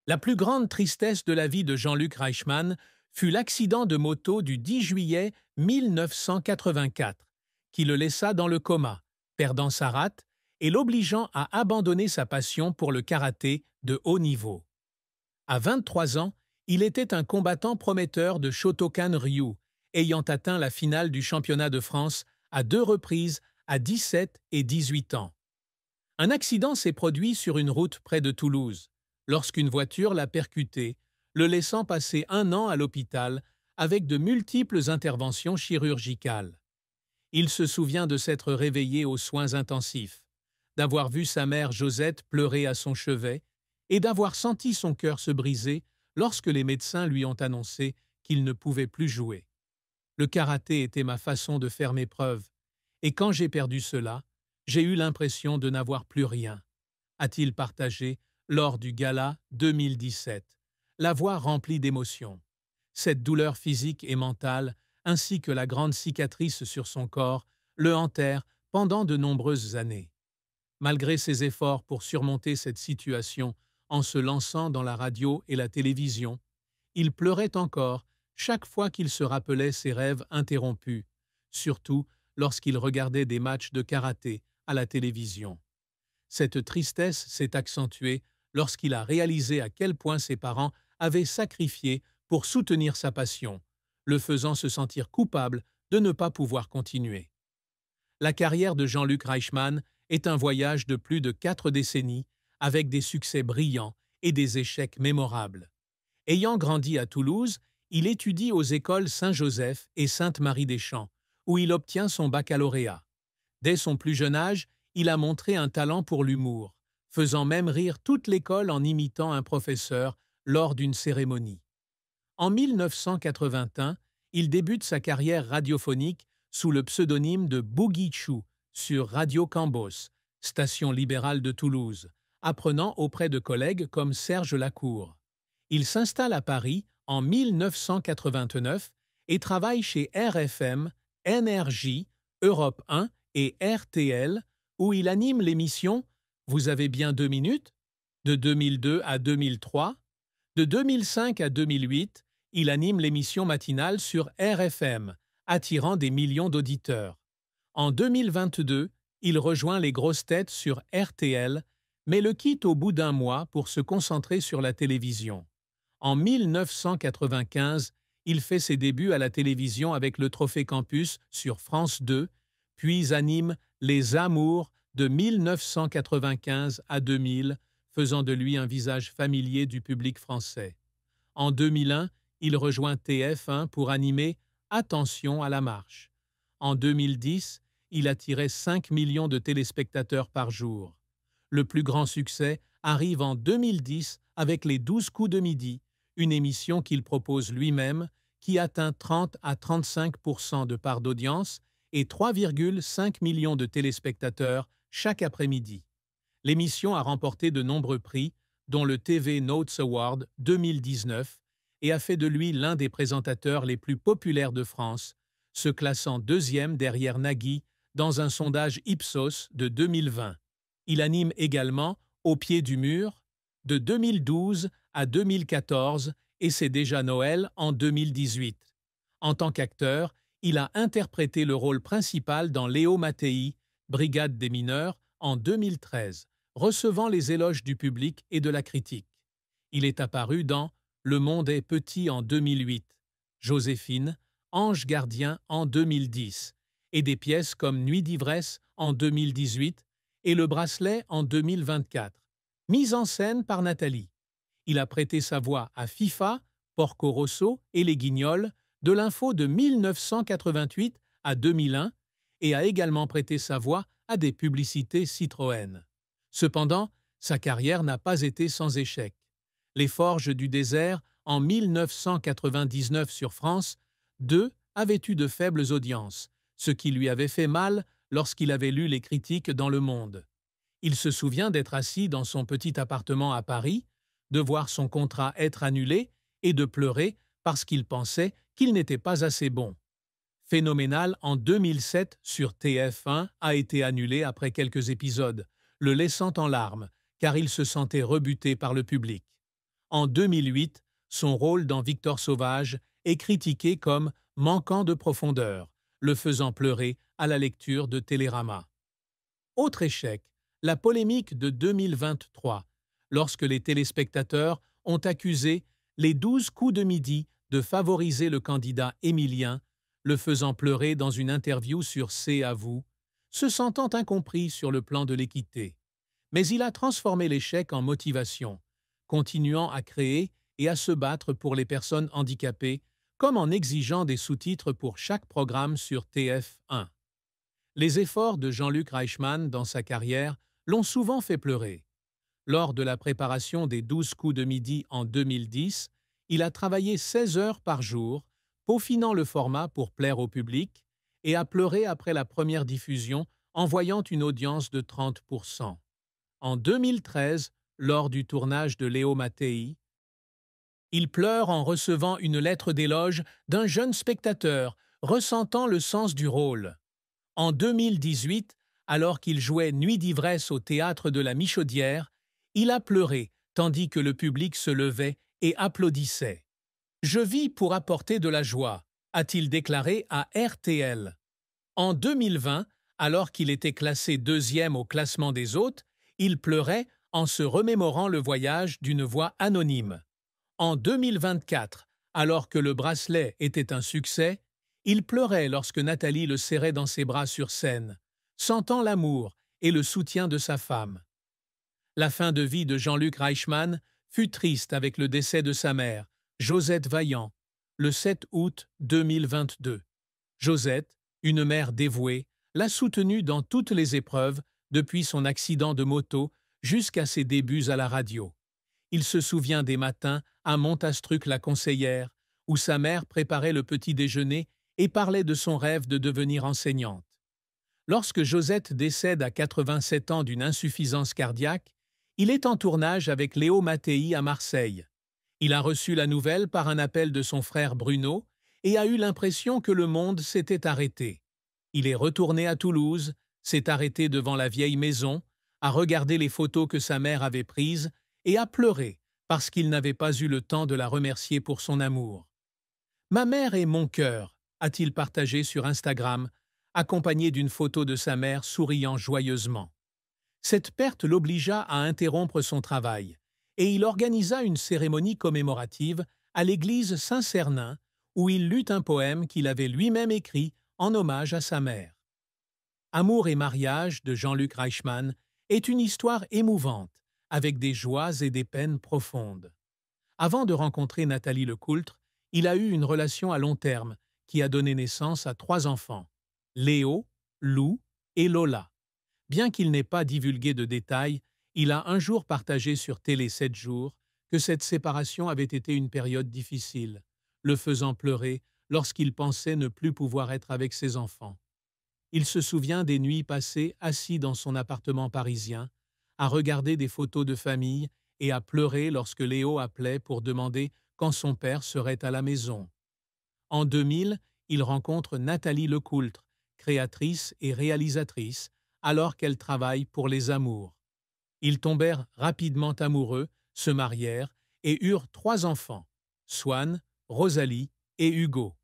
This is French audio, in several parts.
La plus grande tristesse de la vie de Jean-Luc Reichmann fut l'accident de moto du 10 juillet 1984, qui le laissa dans le coma, perdant sa rate et l'obligeant à abandonner sa passion pour le karaté de haut niveau. À 23 ans, il était un combattant prometteur de Shotokan-ryu, ayant atteint la finale du championnat de France à 2 reprises à 17 et 18 ans. Un accident s'est produit sur une route près de Toulouse, lorsqu'une voiture l'a percuté, le laissant passer 1 an à l'hôpital avec de multiples interventions chirurgicales. Il se souvient de s'être réveillé aux soins intensifs, d'avoir vu sa mère Josette pleurer à son chevet et d'avoir senti son cœur se briser lorsque les médecins lui ont annoncé qu'il ne pouvait plus jouer. Le karaté était ma façon de faire mes preuves, et quand j'ai perdu cela, j'ai eu l'impression de n'avoir plus rien, a-t-il partagé lors du gala 2017, la voix remplie d'émotion. Cette douleur physique et mentale, ainsi que la grande cicatrice sur son corps, le hantèrent pendant de nombreuses années. Malgré ses efforts pour surmonter cette situation en se lançant dans la radio et la télévision, il pleurait encore chaque fois qu'il se rappelait ses rêves interrompus, surtout lorsqu'il regardait des matchs de karaté à la télévision. Cette tristesse s'est accentuée lorsqu'il a réalisé à quel point ses parents avaient sacrifié pour soutenir sa passion, le faisant se sentir coupable de ne pas pouvoir continuer. La carrière de Jean-Luc Reichmann est un voyage de plus de 4 décennies avec des succès brillants et des échecs mémorables. Ayant grandi à Toulouse, il étudie aux écoles Saint-Joseph et Sainte-Marie-des-Champs, où il obtient son baccalauréat. Dès son plus jeune âge, il a montré un talent pour l'humour, faisant même rire toute l'école en imitant un professeur lors d'une cérémonie. En 1981, il débute sa carrière radiophonique sous le pseudonyme de Boogie Chou sur Radio Cambos, station libérale de Toulouse, apprenant auprès de collègues comme Serge Lacour. Il s'installe à Paris en 1989 et travaille chez RFM, NRJ, Europe 1 et RTL, où il anime l'émission Vous avez bien 2 minutes de 2002 à 2003. De 2005 à 2008, il anime l'émission matinale sur RFM, attirant des millions d'auditeurs. En 2022, il rejoint les grosses têtes sur RTL, mais le quitte au bout d'1 mois pour se concentrer sur la télévision. En 1995, il fait ses débuts à la télévision avec le Trophée Campus sur France 2, puis anime Les Amours de 1995 à 2000, faisant de lui un visage familier du public français. En 2001, il rejoint TF1 pour animer Attention à la marche. En 2010, il attirait 5 millions de téléspectateurs par jour. Le plus grand succès arrive en 2010 avec les 12 coups de midi, une émission qu'il propose lui-même, qui atteint 30 à 35% de part d'audience et 3,5 millions de téléspectateurs chaque après-midi. L'émission a remporté de nombreux prix, dont le TV Notes Award 2019, et a fait de lui l'un des présentateurs les plus populaires de France, se classant 2e derrière Nagui dans un sondage Ipsos de 2020. Il anime également Au pied du mur de 2012 à 2014 et C'est déjà Noël en 2018. En tant qu'acteur, il a interprété le rôle principal dans Léo Mattei, Brigade des mineurs, en 2013, recevant les éloges du public et de la critique. Il est apparu dans Le monde est petit en 2008, Joséphine, Ange gardien en 2010, et des pièces comme Nuit d'ivresse en 2018 et Le bracelet en 2024, mise en scène par Nathalie. Il a prêté sa voix à FIFA, Porco Rosso et Les Guignols, de l'info de 1988 à 2001 et a également prêté sa voix à des publicités Citroën. Cependant, sa carrière n'a pas été sans échec. Les Forges du désert, en 1999 sur France 2, avaient eu de faibles audiences, ce qui lui avait fait mal lorsqu'il avait lu les critiques dans Le Monde. Il se souvient d'être assis dans son petit appartement à Paris, de voir son contrat être annulé et de pleurer parce qu'il pensait qu'il n'était pas assez bon. Phénoménal en 2007 sur TF1 a été annulé après quelques épisodes, le laissant en larmes, car il se sentait rebuté par le public. En 2008, son rôle dans Victor Sauvage est critiqué comme manquant de profondeur, le faisant pleurer à la lecture de Télérama. Autre échec, la polémique de 2023, lorsque les téléspectateurs ont accusé les 12 coups de midi de favoriser le candidat Émilien, le faisant pleurer dans une interview sur C'est à vous, se sentant incompris sur le plan de l'équité. Mais il a transformé l'échec en motivation, continuant à créer et à se battre pour les personnes handicapées, comme en exigeant des sous-titres pour chaque programme sur TF1. Les efforts de Jean-Luc Reichmann dans sa carrière l'ont souvent fait pleurer. Lors de la préparation des 12 coups de midi en 2010, il a travaillé 16 heures par jour, peaufinant le format pour plaire au public, et a pleuré après la première diffusion en voyant une audience de 30%. En 2013, lors du tournage de Léo Mattei, il pleure en recevant une lettre d'éloge d'un jeune spectateur, ressentant le sens du rôle. En 2018, alors qu'il jouait Nuit d'ivresse au théâtre de la Michaudière, il a pleuré tandis que le public se levait et applaudissait. « Je vis pour apporter de la joie », a-t-il déclaré à RTL. En 2020, alors qu'il était classé 2e au classement des hôtes, il pleurait en se remémorant le voyage d'une voix anonyme. En 2024, alors que le bracelet était un succès, il pleurait lorsque Nathalie le serrait dans ses bras sur scène, sentant l'amour et le soutien de sa femme. La fin de vie de Jean-Luc Reichmann fut triste avec le décès de sa mère, Josette Vaillant, le 7 août 2022. Josette, une mère dévouée, l'a soutenu dans toutes les épreuves, depuis son accident de moto jusqu'à ses débuts à la radio. Il se souvient des matins à Montastruc-la-Conseillère, où sa mère préparait le petit déjeuner et parlait de son rêve de devenir enseignante. Lorsque Josette décède à 87 ans d'une insuffisance cardiaque, il est en tournage avec Léo Mattei à Marseille. Il a reçu la nouvelle par un appel de son frère Bruno et a eu l'impression que le monde s'était arrêté. Il est retourné à Toulouse, s'est arrêté devant la vieille maison, a regardé les photos que sa mère avait prises et a pleuré parce qu'il n'avait pas eu le temps de la remercier pour son amour. « Ma mère est mon cœur », a-t-il partagé sur Instagram, accompagné d'une photo de sa mère souriant joyeusement. Cette perte l'obligea à interrompre son travail, et il organisa une cérémonie commémorative à l'église Saint-Cernin, où il lut un poème qu'il avait lui-même écrit en hommage à sa mère. Amour et mariage de Jean-Luc Reichmann est une histoire émouvante, avec des joies et des peines profondes. Avant de rencontrer Nathalie Lecoultre, il a eu une relation à long terme qui a donné naissance à 3 enfants, Léo, Lou et Lola. Bien qu'il n'ait pas divulgué de détails, il a un jour partagé sur Télé 7 jours que cette séparation avait été une période difficile, le faisant pleurer lorsqu'il pensait ne plus pouvoir être avec ses enfants. Il se souvient des nuits passées assis dans son appartement parisien, à regarder des photos de famille et à pleurer lorsque Léo appelait pour demander quand son père serait à la maison. En 2000, il rencontre Nathalie Lecoultre, créatrice et réalisatrice, alors qu'elle travaille pour Les Amours. Ils tombèrent rapidement amoureux, se marièrent et eurent 3 enfants, Swan, Rosalie et Hugo.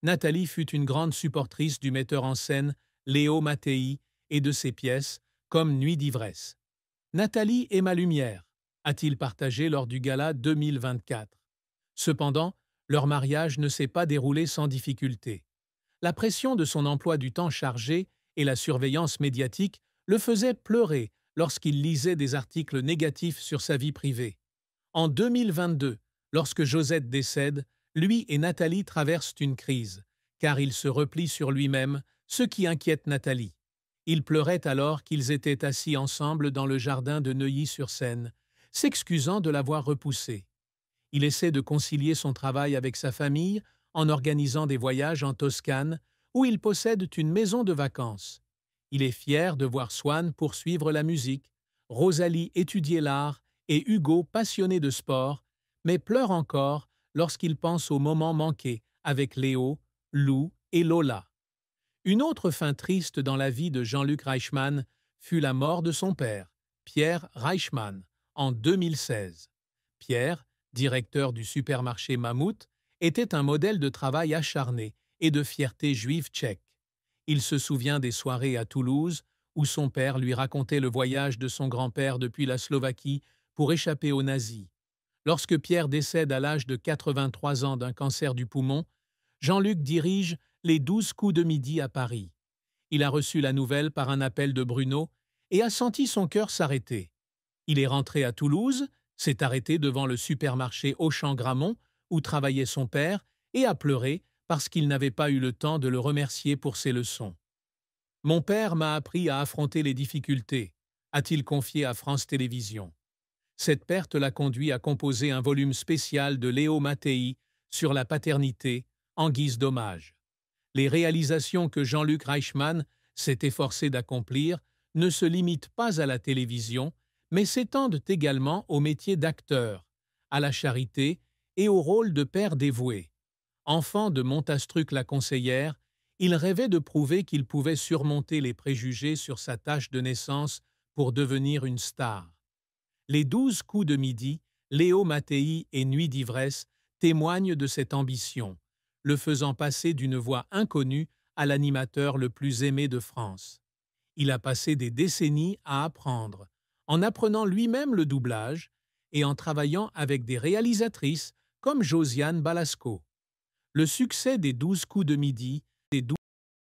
Nathalie fut une grande supportrice du metteur en scène Léo Mattei et de ses pièces, comme Nuit d'ivresse. Nathalie est ma lumière, a-t-il partagé lors du gala 2024. Cependant, leur mariage ne s'est pas déroulé sans difficulté. La pression de son emploi du temps chargé et la surveillance médiatique le faisaient pleurer lorsqu'il lisait des articles négatifs sur sa vie privée. En 2022, lorsque Josette décède, lui et Nathalie traversent une crise, car il se replie sur lui-même, ce qui inquiète Nathalie. Ils pleuraient alors qu'ils étaient assis ensemble dans le jardin de Neuilly-sur-Seine, s'excusant de l'avoir repoussé. Il essaie de concilier son travail avec sa famille en organisant des voyages en Toscane, où ils possèdent une maison de vacances. Il est fier de voir Swan poursuivre la musique, Rosalie étudier l'art et Hugo passionné de sport, mais pleure encore lorsqu'il pense aux moments manqués avec Léo, Lou et Lola. Une autre fin triste dans la vie de Jean-Luc Reichmann fut la mort de son père, Pierre Reichmann, en 2016. Pierre, directeur du supermarché Mammouth, était un modèle de travail acharné et de fierté juive tchèque. Il se souvient des soirées à Toulouse où son père lui racontait le voyage de son grand-père depuis la Slovaquie pour échapper aux nazis. Lorsque Pierre décède à l'âge de 83 ans d'un cancer du poumon, Jean-Luc dirige les 12 coups de midi à Paris. Il a reçu la nouvelle par un appel de Bruno et a senti son cœur s'arrêter. Il est rentré à Toulouse, s'est arrêté devant le supermarché Auchan-Gramont où travaillait son père et a pleuré parce qu'il n'avait pas eu le temps de le remercier pour ses leçons. « Mon père m'a appris à affronter les difficultés », a-t-il confié à France Télévisions. Cette perte l'a conduit à composer un volume spécial de Léo Mattei sur la paternité, en guise d'hommage. Les réalisations que Jean-Luc Reichmann s'est efforcé d'accomplir ne se limitent pas à la télévision, mais s'étendent également au métier d'acteur, à la charité et au rôle de père dévoué. Enfant de Montastruc la conseillère, il rêvait de prouver qu'il pouvait surmonter les préjugés sur sa tâche de naissance pour devenir une star. Les 12 coups de midi, Léo Mattei et Nuit d'ivresse témoignent de cette ambition, le faisant passer d'une voix inconnue à l'animateur le plus aimé de France. Il a passé des décennies à apprendre, en apprenant lui-même le doublage et en travaillant avec des réalisatrices comme Josiane Balasco. Le succès des 12 coups de midi, des